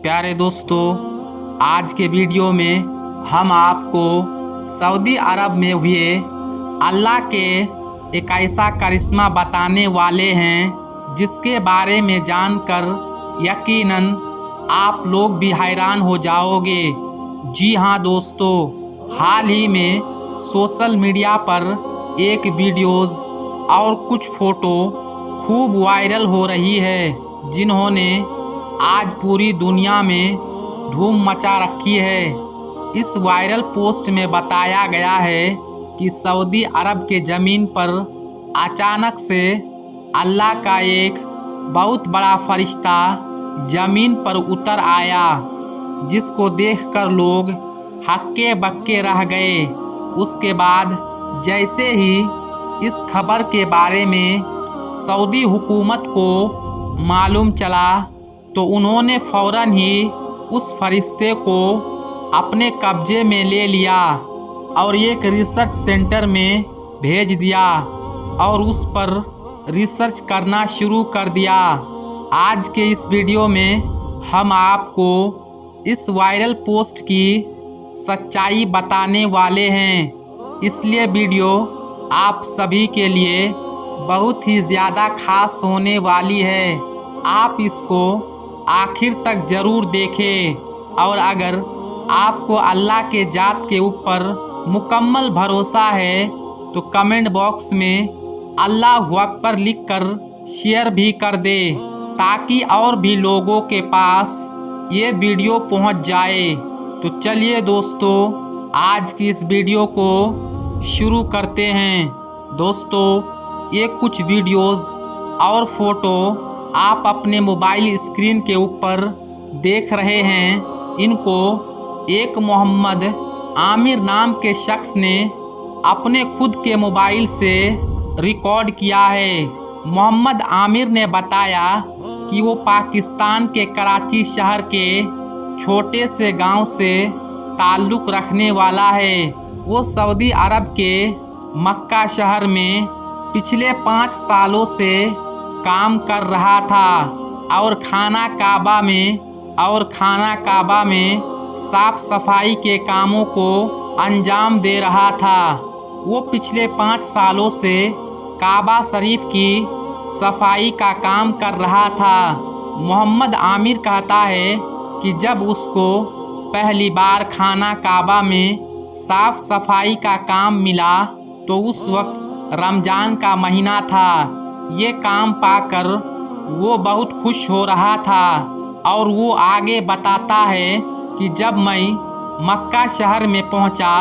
प्यारे दोस्तों, आज के वीडियो में हम आपको सऊदी अरब में हुए अल्लाह के एक ऐसा करिश्मा बताने वाले हैं जिसके बारे में जानकर यकीनन आप लोग भी हैरान हो जाओगे। जी हाँ दोस्तों, हाल ही में सोशल मीडिया पर एक वीडियोज़ और कुछ फ़ोटो खूब वायरल हो रही है जिन्होंने आज पूरी दुनिया में धूम मचा रखी है। इस वायरल पोस्ट में बताया गया है कि सऊदी अरब के ज़मीन पर अचानक से अल्लाह का एक बहुत बड़ा फरिश्ता ज़मीन पर उतर आया, जिसको देखकर लोग हक्के बक्के रह गए। उसके बाद जैसे ही इस खबर के बारे में सऊदी हुकूमत को मालूम चला तो उन्होंने फ़ौरन ही उस फरिश्ते को अपने कब्जे में ले लिया और एक रिसर्च सेंटर में भेज दिया और उस पर रिसर्च करना शुरू कर दिया। आज के इस वीडियो में हम आपको इस वायरल पोस्ट की सच्चाई बताने वाले हैं, इसलिए वीडियो आप सभी के लिए बहुत ही ज़्यादा खास होने वाली है। आप इसको आखिर तक ज़रूर देखें और अगर आपको अल्लाह के ज़ात के ऊपर मुकम्मल भरोसा है तो कमेंट बॉक्स में अल्लाहु अकबर लिखकर शेयर भी कर दे ताकि और भी लोगों के पास ये वीडियो पहुंच जाए। तो चलिए दोस्तों, आज की इस वीडियो को शुरू करते हैं। दोस्तों, ये कुछ वीडियोस और फोटो आप अपने मोबाइल स्क्रीन के ऊपर देख रहे हैं, इनको एक मोहम्मद आमिर नाम के शख्स ने अपने खुद के मोबाइल से रिकॉर्ड किया है। मोहम्मद आमिर ने बताया कि वो पाकिस्तान के कराची शहर के छोटे से गांव से ताल्लुक़ रखने वाला है। वो सऊदी अरब के मक्का शहर में पिछले 5 सालों से काम कर रहा था और खाना काबा में साफ सफाई के कामों को अंजाम दे रहा था। वो पिछले 5 सालों से काबा शरीफ की सफाई का काम कर रहा था। मोहम्मद आमिर कहता है कि जब उसको पहली बार खाना काबा में साफ सफाई का काम मिला तो उस वक्त रमज़ान का महीना था। ये काम पाकर वो बहुत खुश हो रहा था और वो आगे बताता है कि जब मैं मक्का शहर में पहुंचा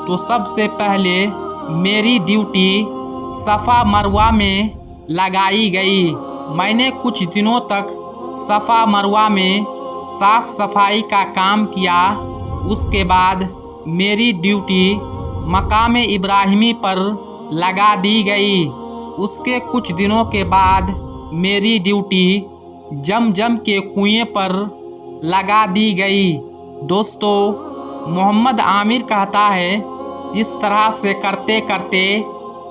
तो सबसे पहले मेरी ड्यूटी सफ़ा मरवा में लगाई गई। मैंने कुछ दिनों तक सफ़ा मरवा में साफ सफाई का काम किया। उसके बाद मेरी ड्यूटी मकाम इब्राहिमी पर लगा दी गई। उसके कुछ दिनों के बाद मेरी ड्यूटी जमजम के कुएं पर लगा दी गई। दोस्तों, मोहम्मद आमिर कहता है, इस तरह से करते करते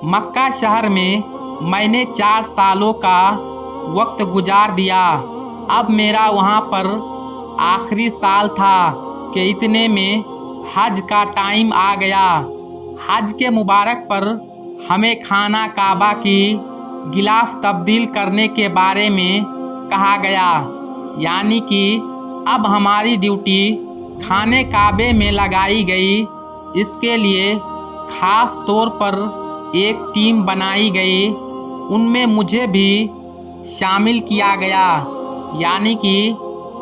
मक्का शहर में मैंने 4 सालों का वक्त गुजार दिया। अब मेरा वहाँ पर आखिरी साल था कि इतने में हज का टाइम आ गया। हज के मुबारक पर हमें खाना काबा की गिलाफ तब्दील करने के बारे में कहा गया, यानी कि अब हमारी ड्यूटी खाने काबे में लगाई गई। इसके लिए ख़ास तौर पर एक टीम बनाई गई, उनमें मुझे भी शामिल किया गया, यानी कि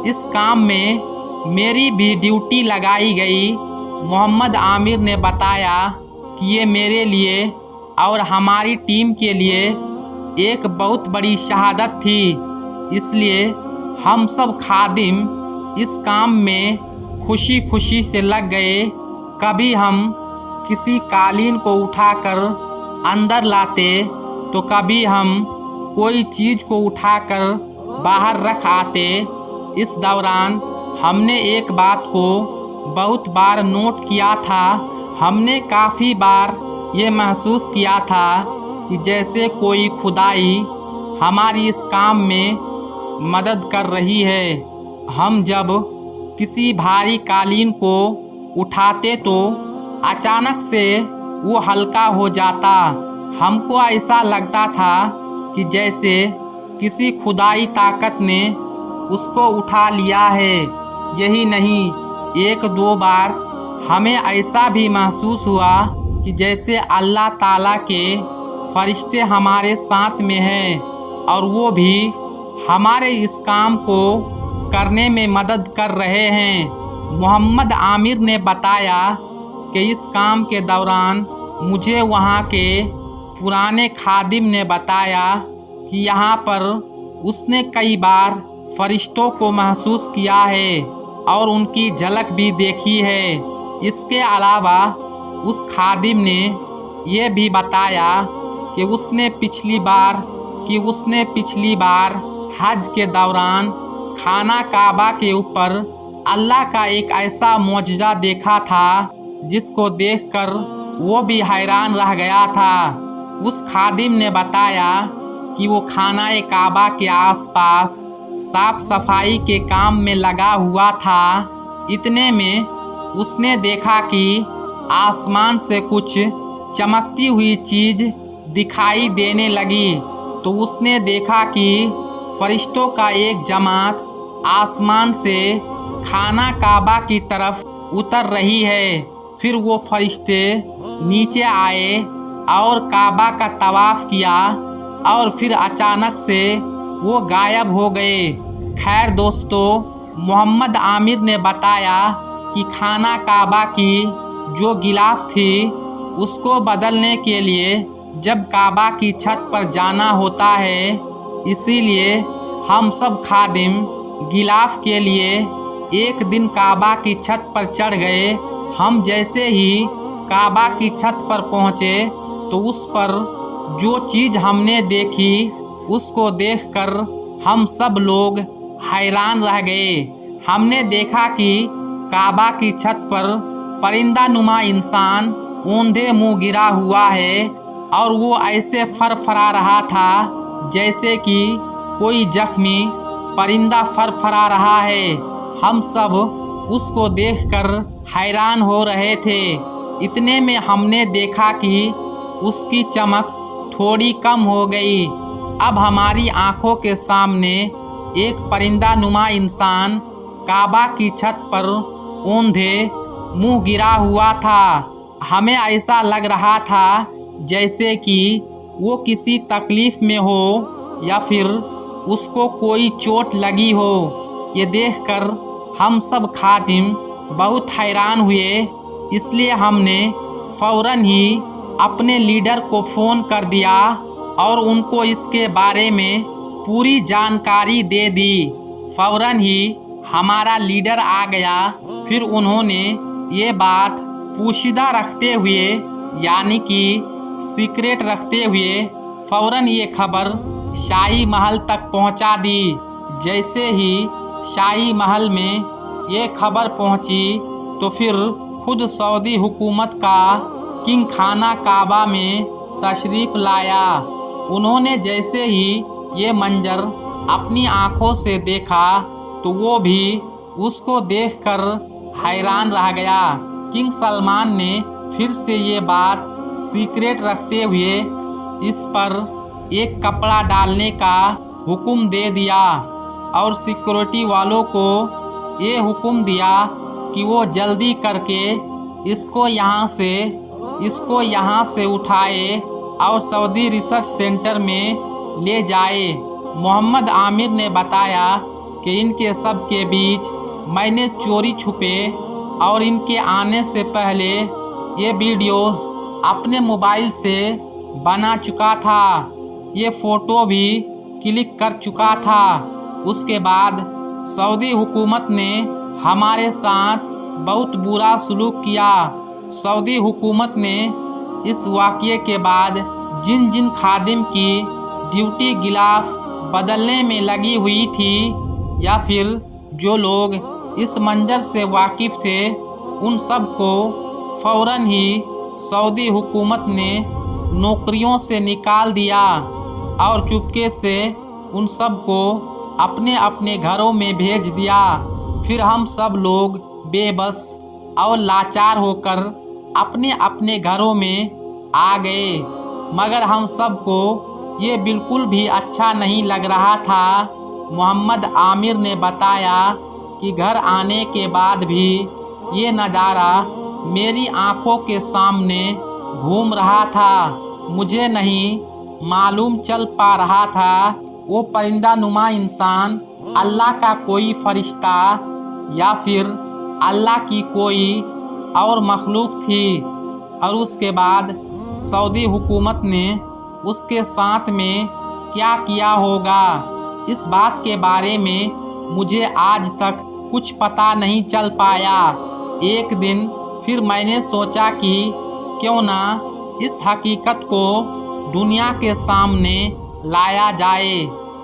इस काम में मेरी भी ड्यूटी लगाई गई। मोहम्मद आमिर ने बताया कि ये मेरे लिए और हमारी टीम के लिए एक बहुत बड़ी शहादत थी, इसलिए हम सब खादिम इस काम में खुशी खुशी से लग गए। कभी हम किसी कालीन को उठाकर अंदर लाते तो कभी हम कोई चीज़ को उठाकर बाहर रख आते। इस दौरान हमने एक बात को बहुत बार नोट किया था। हमने काफ़ी बार ये महसूस किया था कि जैसे कोई खुदाई हमारी इस काम में मदद कर रही है। हम जब किसी भारी कालीन को उठाते तो अचानक से वो हल्का हो जाता। हमको ऐसा लगता था कि जैसे किसी खुदाई ताकत ने उसको उठा लिया है। यही नहीं, एक दो बार हमें ऐसा भी महसूस हुआ कि जैसे अल्लाह ताला के फरिश्ते हमारे साथ में हैं और वो भी हमारे इस काम को करने में मदद कर रहे हैं। मोहम्मद आमिर ने बताया कि इस काम के दौरान मुझे वहाँ के पुराने खादिम ने बताया कि यहाँ पर उसने कई बार फरिश्तों को महसूस किया है और उनकी झलक भी देखी है। इसके अलावा उस खादिम ने यह भी बताया कि उसने पिछली बार हज के दौरान खाना काबा के ऊपर अल्लाह का एक ऐसा मौजज़ा देखा था जिसको देखकर वो भी हैरान रह गया था। उस खादिम ने बताया कि वो खाना काबा के आसपास साफ सफाई के काम में लगा हुआ था। इतने में उसने देखा कि आसमान से कुछ चमकती हुई चीज़ दिखाई देने लगी। तो उसने देखा कि फरिश्तों का एक जमात आसमान से खाना काबा की तरफ उतर रही है। फिर वो फरिश्ते नीचे आए और काबा का तवाफ किया और फिर अचानक से वो गायब हो गए। खैर दोस्तों, मोहम्मद आमिर ने बताया कि खाना काबा की जो गिलाफ थी उसको बदलने के लिए जब काबा की छत पर जाना होता है, इसीलिए हम सब खादिम गिलाफ के लिए एक दिन काबा की छत पर चढ़ गए। हम जैसे ही काबा की छत पर पहुँचे तो उस पर जो चीज़ हमने देखी उसको देखकर हम सब लोग हैरान रह गए। हमने देखा कि काबा की छत पर परिंदा नुमा इंसान औंधे मुंह गिरा हुआ है और वो ऐसे फरफरा रहा था जैसे कि कोई जख्मी परिंदा फरफरा रहा है। हम सब उसको देखकर हैरान हो रहे थे। इतने में हमने देखा कि उसकी चमक थोड़ी कम हो गई। अब हमारी आंखों के सामने एक परिंदा नुमा इंसान काबा की छत पर औंधे मुंह गिरा हुआ था। हमें ऐसा लग रहा था जैसे कि वो किसी तकलीफ में हो या फिर उसको कोई चोट लगी हो। ये देखकर हम सब खादिम बहुत हैरान हुए। इसलिए हमने फ़ौरन ही अपने लीडर को फ़ोन कर दिया और उनको इसके बारे में पूरी जानकारी दे दी। फ़ौरन ही हमारा लीडर आ गया। फिर उन्होंने ये बात पोशीदा रखते हुए यानी कि सीक्रेट रखते हुए फ़ौरन ये खबर शाही महल तक पहुंचा दी। जैसे ही शाही महल में ये खबर पहुंची तो फिर खुद सऊदी हुकूमत का किंग खाना काबा में तशरीफ़ लाया। उन्होंने जैसे ही ये मंजर अपनी आँखों से देखा तो वो भी उसको देखकर हैरान रह गया। किंग सलमान ने फिर से ये बात सीक्रेट रखते हुए इस पर एक कपड़ा डालने का हुक्म दे दिया और सिक्योरिटी वालों को ये हुक्म दिया कि वो जल्दी करके इसको यहाँ से उठाए और सऊदी रिसर्च सेंटर में ले जाए। मोहम्मद आमिर ने बताया कि इनके सब के बीच मैंने चोरी छुपे और इनके आने से पहले ये वीडियोस अपने मोबाइल से बना चुका था। ये फ़ोटो भी क्लिक कर चुका था। उसके बाद सऊदी हुकूमत ने हमारे साथ बहुत बुरा सलूक किया। सऊदी हुकूमत ने इस वाक़ये के बाद जिन जिन खादिम की ड्यूटी गिलाफ बदलने में लगी हुई थी या फिर जो लोग इस मंजर से वाकिफ़ थे उन सब को फ़ौरन ही सऊदी हुकूमत ने नौकरियों से निकाल दिया और चुपके से उन सब को अपने अपने घरों में भेज दिया। फिर हम सब लोग बेबस और लाचार होकर अपने अपने घरों में आ गए। मगर हम सबको ये बिल्कुल भी अच्छा नहीं लग रहा था। मोहम्मद आमिर ने बताया कि घर आने के बाद भी ये नज़ारा मेरी आंखों के सामने घूम रहा था। मुझे नहीं मालूम चल पा रहा था वो परिंदा नुमा इंसान अल्लाह का कोई फरिश्ता या फिर अल्लाह की कोई और मखलूक थी। और उसके बाद सऊदी हुकूमत ने उसके साथ में क्या किया होगा, इस बात के बारे में मुझे आज तक कुछ पता नहीं चल पाया। एक दिन फिर मैंने सोचा कि क्यों ना इस हकीकत को दुनिया के सामने लाया जाए।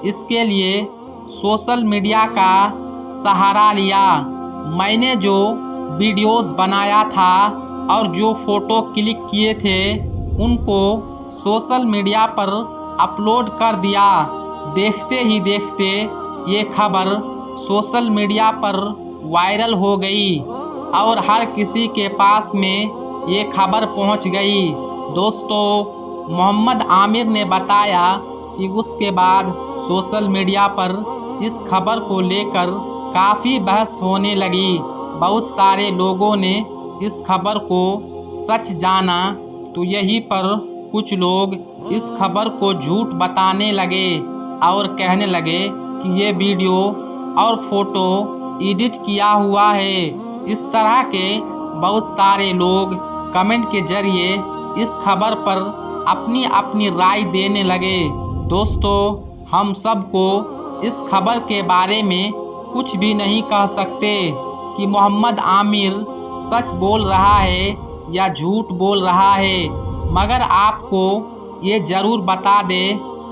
इसके लिए सोशल मीडिया का सहारा लिया। मैंने जो वीडियोस बनाया था और जो फ़ोटो क्लिक किए थे उनको सोशल मीडिया पर अपलोड कर दिया। देखते ही देखते ये खबर सोशल मीडिया पर वायरल हो गई और हर किसी के पास में ये खबर पहुंच गई। दोस्तों, मोहम्मद आमिर ने बताया कि उसके बाद सोशल मीडिया पर इस खबर को लेकर काफ़ी बहस होने लगी। बहुत सारे लोगों ने इस खबर को सच जाना तो यहीं पर कुछ लोग इस खबर को झूठ बताने लगे और कहने लगे कि ये वीडियो और फोटो एडिट किया हुआ है। इस तरह के बहुत सारे लोग कमेंट के जरिए इस खबर पर अपनी अपनी राय देने लगे। दोस्तों, हम सबको इस खबर के बारे में कुछ भी नहीं कह सकते कि मोहम्मद आमिर सच बोल रहा है या झूठ बोल रहा है, मगर आपको ये ज़रूर बता दे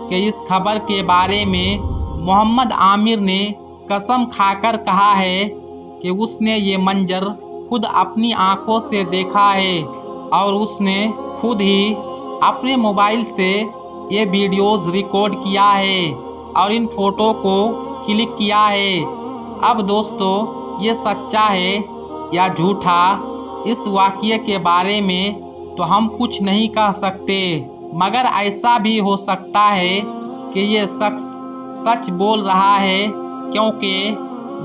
कि इस खबर के बारे में मोहम्मद आमिर ने कसम खाकर कहा है कि उसने ये मंजर खुद अपनी आंखों से देखा है और उसने खुद ही अपने मोबाइल से ये वीडियोस रिकॉर्ड किया है और इन फ़ोटो को क्लिक किया है। अब दोस्तों, ये सच्चा है या झूठा, इस वाक़ये के बारे में तो हम कुछ नहीं कह सकते, मगर ऐसा भी हो सकता है कि ये शख्स सच बोल रहा है, क्योंकि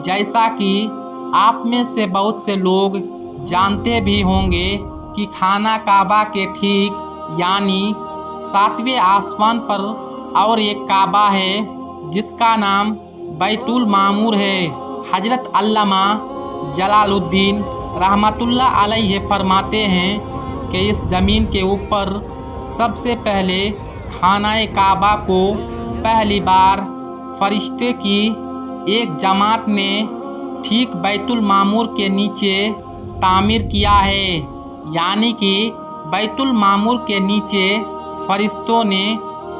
जैसा कि आप में से बहुत से लोग जानते भी होंगे कि खाना काबा के ठीक यानी 7वें आसमान पर और एक काबा है जिसका नाम बैतुल मामूर है। हजरत अल्लामा जलालुद्दीन रहमतुल्लाह अलैहि फरमाते हैं कि इस ज़मीन के ऊपर सबसे पहले खानाए काबा को पहली बार फरिश्ते की एक जमात ने ठीक बैतुल मामूर के नीचे तामीर किया है। यानी कि बैतुल मामूर के नीचे फरिश्तों ने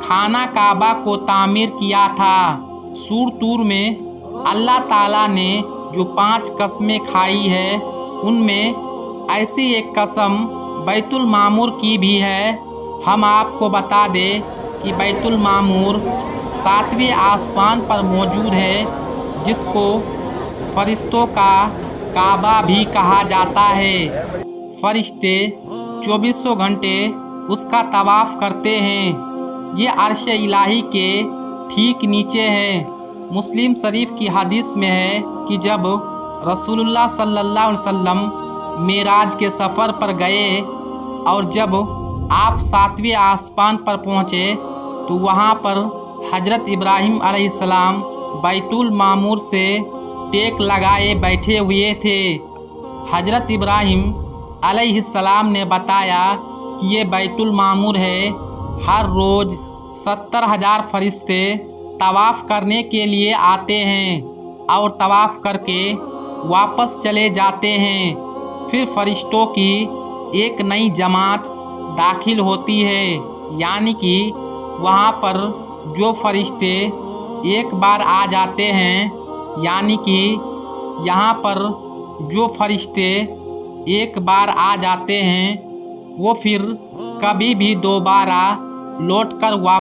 खाना काबा को तामीर किया था। सूर तूर में अल्लाह ताला ने जो 5 कस्में खाई है उनमें ऐसी एक कसम बैतुल मामूर की भी है। हम आपको बता दें कि बैतुल मामूर 7वें आसमान पर मौजूद है, जिसको फरिश्तों का काबा भी कहा जाता है। फरिश्ते 24 घंटे उसका तवाफ़ करते हैं। ये अर्श इलाही के ठीक नीचे है। मुस्लिम शरीफ की हदीस में है कि जब रसूलुल्लाह सल्लल्लाहु अलैहि वसल्लम मेराज के सफ़र पर गए और जब आप 7वें आसमान पर पहुँचे तो वहाँ पर हजरत इब्राहिम अलैहिस्सलाम बैतुल मामूर से टेक लगाए बैठे हुए थे। हजरत इब्राहिम अलैहिस्सलाम ने बताया कि ये बैतुल मामूर है। हर रोज़ 70,000 फरिश्ते तवाफ़ करने के लिए आते हैं और तवाफ़ करके वापस चले जाते हैं। फिर फरिश्तों की एक नई जमात दाखिल होती है, यानी कि वहाँ पर जो फरिश्ते एक बार आ जाते हैं, यानी कि यहाँ पर जो फरिश्ते एक बार आ जाते हैं वो फिर कभी भी दोबारा लौट कर